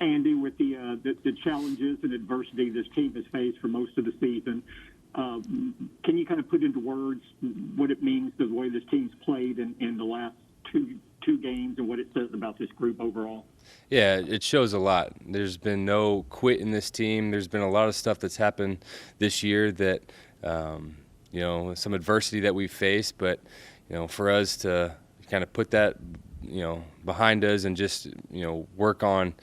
Andy, with the challenges and adversity this team has faced for most of the season, can you kind of put into words what it means, the way this team's played in the last two games, and what it says about this group overall? Yeah, it shows a lot. There's been no quit in this team. There's been a lot of stuff that's happened this year that, some adversity that we've faced. But, for us to kind of put that, behind us and just, work on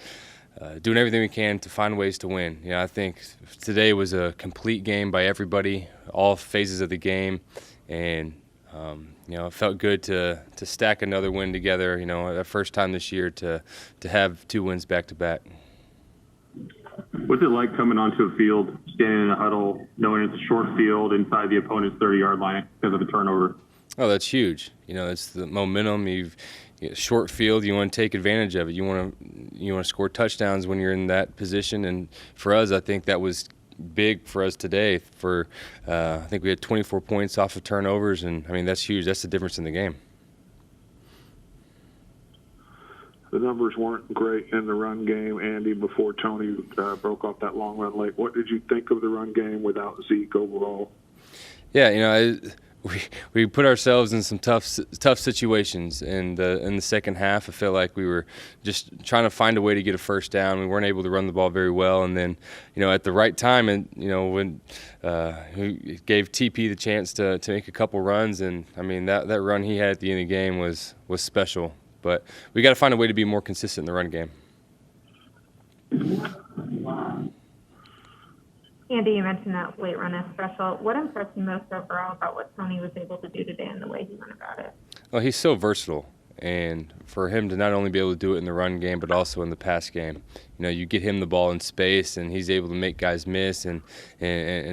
doing everything we can to find ways to win. I think today was a complete game by everybody, all phases of the game, and it felt good to stack another win together. The first time this year to have 2 wins back to back. What's it like coming onto a field, standing in a huddle, knowing it's a short field inside the opponent's 30-yard line because of a turnover? Oh, that's huge. It's the momentum. You've short field. You want to take advantage of it. You want to score touchdowns when you're in that position. And for us, I think that was big for us today. I think we had 24 points off of turnovers, and that's huge. That's the difference in the game. The numbers weren't great in the run game, Andy, before Tony broke off that long run late. What did you think of the run game without Zeke overall? Yeah, we put ourselves in some tough situations, and in the second half, I felt like we were just trying to find a way to get a first down. We weren't able to run the ball very well, and then at the right time, and when we gave TP the chance to make a couple runs, and that run he had at the end of the game was special. But we got to find a way to be more consistent in the run game. Andy, you mentioned that late run is special. What impressed you most overall about what Tony was able to do today and the way he went about it? Well, he's so versatile, and for him to not only be able to do it in the run game but also in the pass game, you get him the ball in space, and he's able to make guys miss and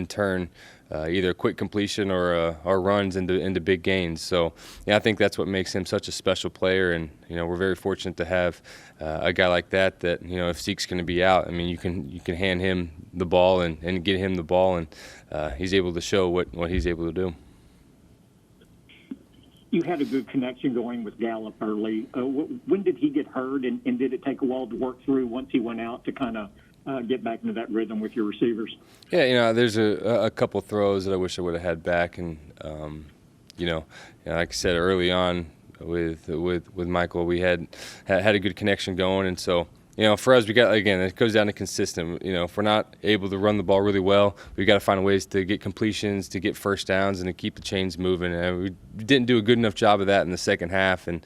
turn either a quick completion or runs into big gains. So, I think that's what makes him such a special player, and we're very fortunate to have a guy like that. If Zeke's going to be out, you can hand him the ball and get him the ball, and he's able to show what he's able to do. You had a good connection going with Gallup early. When did he get hurt, and did it take a while to work through once he went out to kind of get back into that rhythm with your receivers? Yeah, there's a couple throws that I wish I would have had back, and like I said early on with Michael, we had a good connection going, and so for us, it goes down to consistent. If we're not able to run the ball really well, we've got to find ways to get completions, to get first downs, and to keep the chains moving. And we didn't do a good enough job of that in the second half, and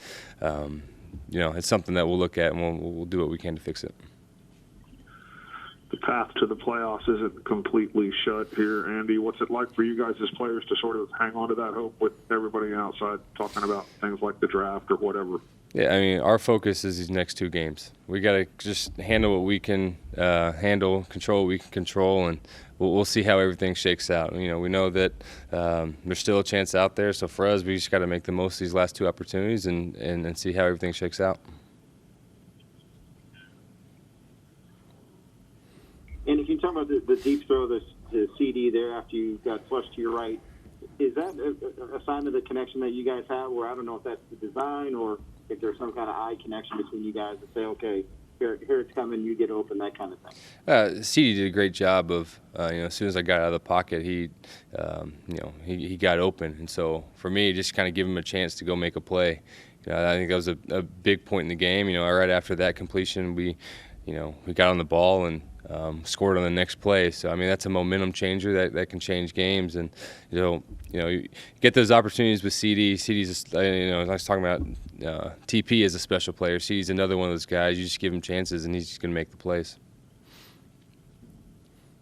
it's something that we'll look at, and we'll do what we can to fix it. The path to the playoffs isn't completely shut here, Andy. What's it like for you guys as players to sort of hang on to that hope with everybody outside talking about things like the draft or whatever? Yeah, our focus is these next 2 games. We got to just handle what we can handle, control what we can control, and we'll see how everything shakes out. We know that there's still a chance out there, so for us, we just got to make the most of these last 2 opportunities and see how everything shakes out. And if you talk about the deep throw, the CD there after you got flushed to your right, is that a sign of the connection that you guys have, where I don't know if that's the design or if there's some kind of eye connection between you guys to say, okay, here it's coming, you get open, that kind of thing? CD did a great job of, as soon as I got out of the pocket, he got open. And so for me, just kind of give him a chance to go make a play. I think that was a big point in the game. Right after that completion, we got on the ball and scored on the next play. So, that's a momentum changer that can change games. And, you get those opportunities with CD. CD's, I was talking about TP as a special player. CD's another one of those guys. You just give him chances, and he's just going to make the plays.